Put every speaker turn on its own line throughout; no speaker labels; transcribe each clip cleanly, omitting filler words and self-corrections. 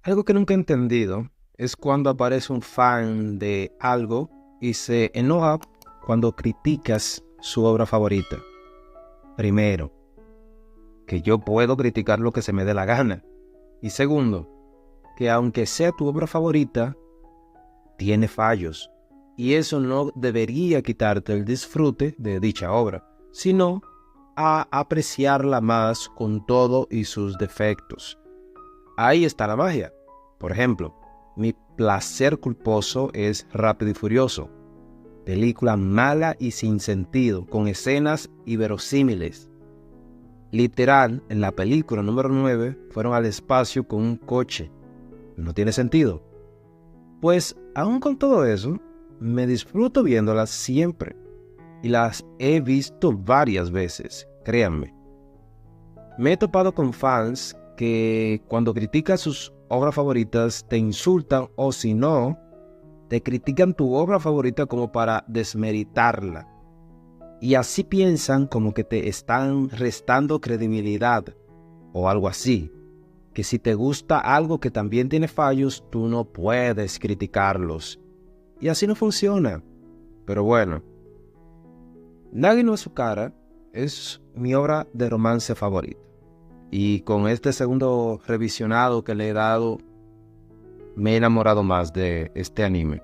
Algo que nunca he entendido es cuando aparece un fan de algo y se enoja cuando criticas su obra favorita. Primero, que yo puedo criticar lo que se me dé la gana. Y segundo, que aunque sea tu obra favorita, tiene fallos. Y eso no debería quitarte el disfrute de dicha obra, sino a apreciarla más con todo y sus defectos. Ahí está la magia. Por ejemplo, mi placer culposo es Rápido y Furioso. Película mala y sin sentido, con escenas inverosímiles. Literal, en la película número 9 fueron al espacio con un coche. No tiene sentido. Pues, aún con todo eso, me disfruto viéndolas siempre. Y las he visto varias veces, créanme. Me he topado con fans que cuando critican sus obras favoritas te insultan o si no, te critican tu obra favorita como para desmeritarla. Y así piensan como que te están restando credibilidad o algo así. Que si te gusta algo que también tiene fallos, tú no puedes criticarlos. Y así no funciona. Pero bueno, Nagi no Azukara es mi obra de romance favorita. Y con este segundo revisionado que le he dado, me he enamorado más de este anime.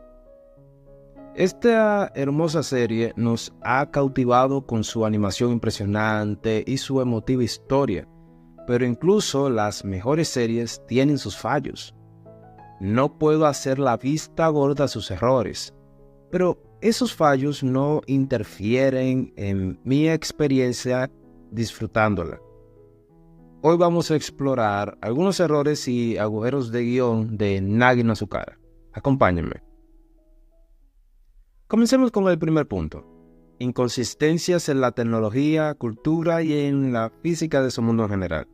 Esta hermosa serie nos ha cautivado con su animación impresionante y su emotiva historia, pero incluso las mejores series tienen sus fallos. No puedo hacer la vista gorda a sus errores, pero esos fallos no interfieren en mi experiencia disfrutándola. Hoy vamos a explorar algunos errores y agujeros de guión de Nagi no Azukara. Acompáñenme. Comencemos con el primer punto. Inconsistencias en la tecnología, cultura y en la física de su mundo en general.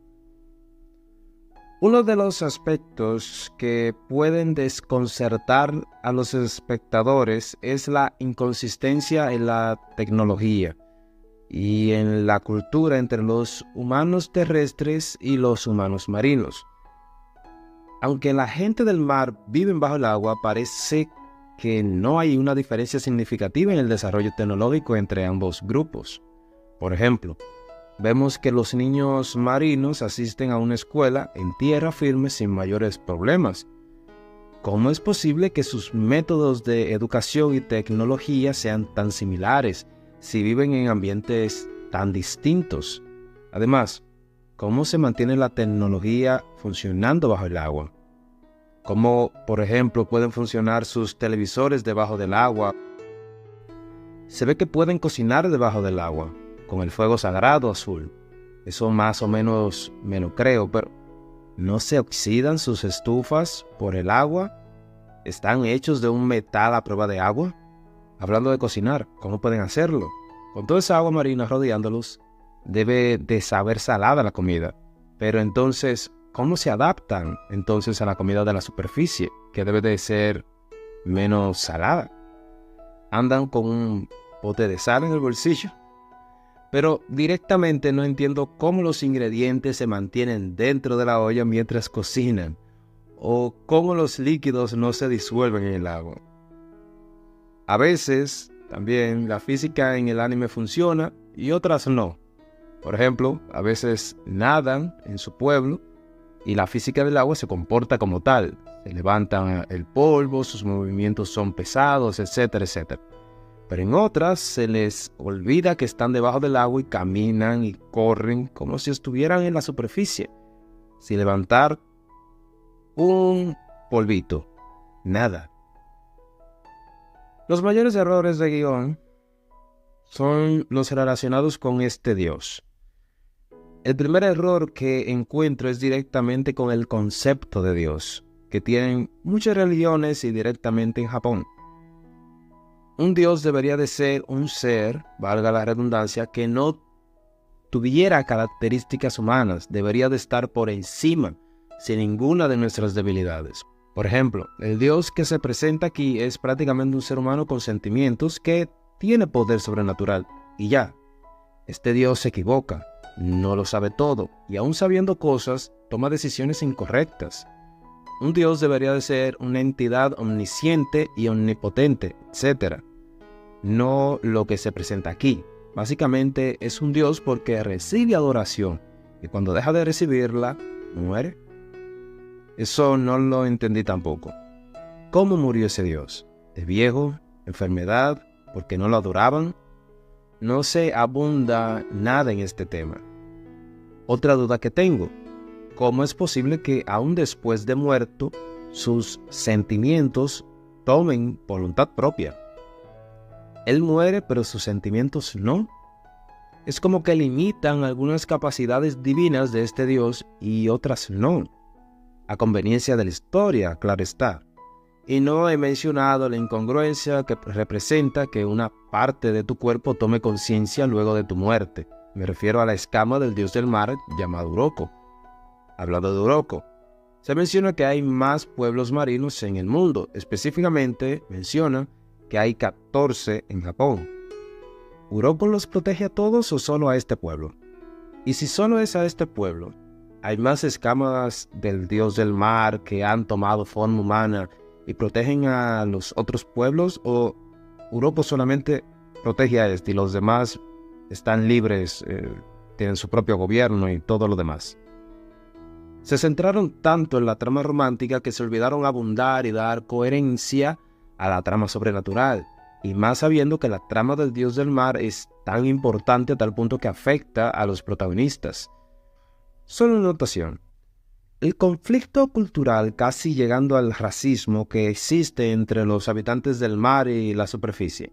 Uno de los aspectos que pueden desconcertar a los espectadores es la inconsistencia en la tecnología y en la cultura entre los humanos terrestres y los humanos marinos. Aunque la gente del mar vive bajo el agua, parece que no hay una diferencia significativa en el desarrollo tecnológico entre ambos grupos. Por ejemplo, vemos que los niños marinos asisten a una escuela en tierra firme sin mayores problemas. ¿Cómo es posible que sus métodos de educación y tecnología sean tan similares si viven en ambientes tan distintos? Además, ¿cómo se mantiene la tecnología funcionando bajo el agua? ¿Cómo, por ejemplo, pueden funcionar sus televisores debajo del agua? Se ve que pueden cocinar debajo del agua, con el fuego sagrado azul. Eso más o menos me lo creo, pero ¿no se oxidan sus estufas por el agua? ¿Están hechos de un metal a prueba de agua? Hablando de cocinar, ¿cómo pueden hacerlo? Con toda esa agua marina rodeándolos, debe de saber salada la comida. Pero entonces, ¿cómo se adaptan entonces a la comida de la superficie, que debe de ser menos salada? ¿Andan con un bote de sal en el bolsillo? Pero directamente no entiendo cómo los ingredientes se mantienen dentro de la olla mientras cocinan, o cómo los líquidos no se disuelven en el agua. A veces, también, la física en el anime funciona y otras no. Por ejemplo, a veces nadan en su pueblo y la física del agua se comporta como tal. Se levantan el polvo, sus movimientos son pesados, etcétera, etcétera. Pero en otras se les olvida que están debajo del agua y caminan y corren como si estuvieran en la superficie, sin levantar un polvito, nada. Los mayores errores de guión son los relacionados con este dios. El primer error que encuentro es directamente con el concepto de Dios, que tienen muchas religiones y directamente en Japón. Un Dios debería de ser un ser, valga la redundancia, que no tuviera características humanas, debería de estar por encima, sin ninguna de nuestras debilidades. Por ejemplo, el Dios que se presenta aquí es prácticamente un ser humano con sentimientos que tiene poder sobrenatural, y ya. Este Dios se equivoca, no lo sabe todo, y aún sabiendo cosas, toma decisiones incorrectas. Un Dios debería de ser una entidad omnisciente y omnipotente, etc. No lo que se presenta aquí. Básicamente es un Dios porque recibe adoración y cuando deja de recibirla, muere. Eso no lo entendí tampoco. ¿Cómo murió ese Dios? ¿De viejo? ¿Enfermedad? ¿Porque no lo adoraban? No se abunda nada en este tema. Otra duda que tengo. ¿Cómo es posible que aún después de muerto, sus sentimientos tomen voluntad propia? Él muere, pero sus sentimientos no. Es como que limitan algunas capacidades divinas de este Dios y otras no. A conveniencia de la historia, claro está. Y no he mencionado la incongruencia que representa que una parte de tu cuerpo tome conciencia luego de tu muerte. Me refiero a la escama del dios del mar llamado Uroko. Hablando de Uroko, se menciona que hay más pueblos marinos en el mundo. Específicamente menciona que hay 14 en Japón. ¿Uroko los protege a todos o solo a este pueblo? Y si solo es a este pueblo, ¿hay más escamas del dios del mar que han tomado forma humana y protegen a los otros pueblos? ¿O Uroko solamente protege a este y los demás están libres, tienen su propio gobierno y todo lo demás? Se centraron tanto en la trama romántica que se olvidaron abundar y dar coherencia a la trama sobrenatural, y más sabiendo que la trama del dios del mar es tan importante a tal punto que afecta a los protagonistas. Solo una anotación. El conflicto cultural, casi llegando al racismo que existe entre los habitantes del mar y la superficie,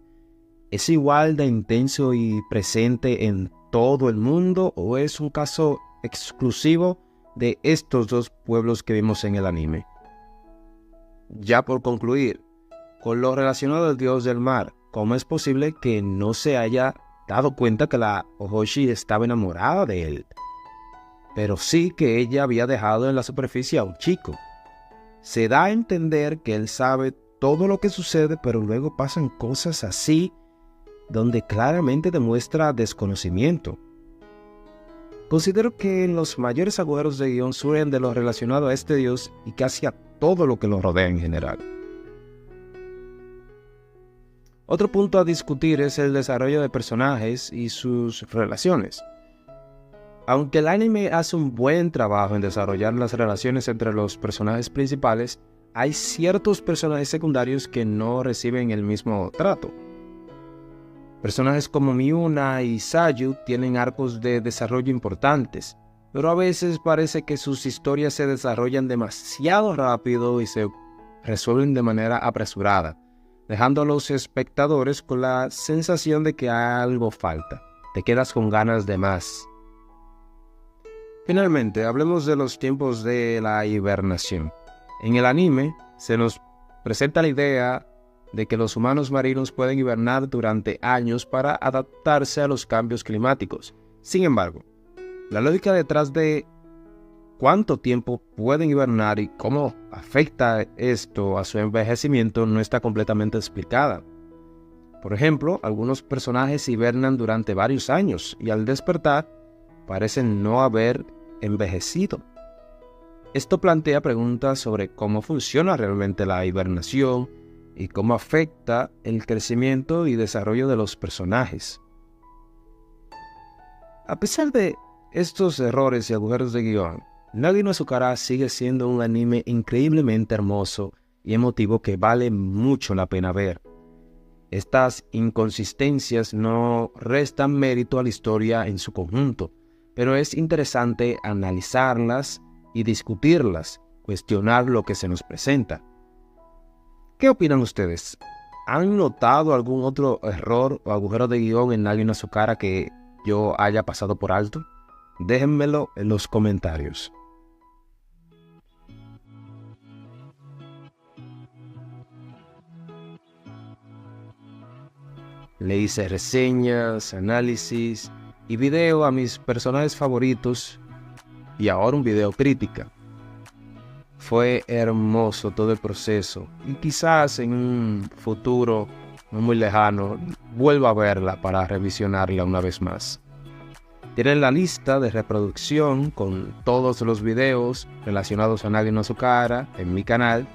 ¿es igual de intenso y presente en todo el mundo o es un caso exclusivo de estos dos pueblos que vimos en el anime? Ya por concluir, con lo relacionado al dios del mar, ¿cómo es posible que no se haya dado cuenta que la Ohoshi estaba enamorada de él? Pero sí que ella había dejado en la superficie a un chico. Se da a entender que él sabe todo lo que sucede, pero luego pasan cosas así, donde claramente demuestra desconocimiento. Considero que los mayores agujeros de guión surgen de lo relacionado a este dios y casi a todo lo que lo rodea en general. Otro punto a discutir es el desarrollo de personajes y sus relaciones. Aunque el anime hace un buen trabajo en desarrollar las relaciones entre los personajes principales, hay ciertos personajes secundarios que no reciben el mismo trato. Personajes como Miuna y Sayu tienen arcos de desarrollo importantes, pero a veces parece que sus historias se desarrollan demasiado rápido y se resuelven de manera apresurada, dejando a los espectadores con la sensación de que algo falta. Te quedas con ganas de más. Finalmente, hablemos de los tiempos de la hibernación. En el anime se nos presenta la idea de que los humanos marinos pueden hibernar durante años para adaptarse a los cambios climáticos. Sin embargo, la lógica detrás de cuánto tiempo pueden hibernar y cómo afecta esto a su envejecimiento no está completamente explicada. Por ejemplo, algunos personajes hibernan durante varios años y al despertar parecen no haber envejecido. Esto plantea preguntas sobre cómo funciona realmente la hibernación y cómo afecta el crecimiento y desarrollo de los personajes. A pesar de estos errores y agujeros de guión, Nagi no Azukara sigue siendo un anime increíblemente hermoso y emotivo que vale mucho la pena ver. Estas inconsistencias no restan mérito a la historia en su conjunto, pero es interesante analizarlas y discutirlas, cuestionar lo que se nos presenta. ¿Qué opinan ustedes? ¿Han notado algún otro error o agujero de guión en Nagi no Azukara que yo haya pasado por alto? Déjenmelo en los comentarios. Le hice reseñas, análisis y video a mis personajes favoritos y ahora un video crítica. Fue hermoso todo el proceso y quizás en un futuro no muy lejano vuelva a verla para revisionarla una vez más. Tienen la lista de reproducción con todos los videos relacionados a Nadie No Su Cara en mi canal.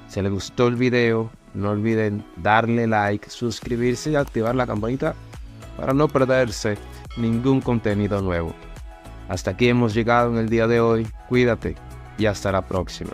Si les gustó el video, no olviden darle like, suscribirse y activar la campanita para no perderse ningún contenido nuevo. Hasta aquí hemos llegado en el día de hoy. Cuídate y hasta la próxima.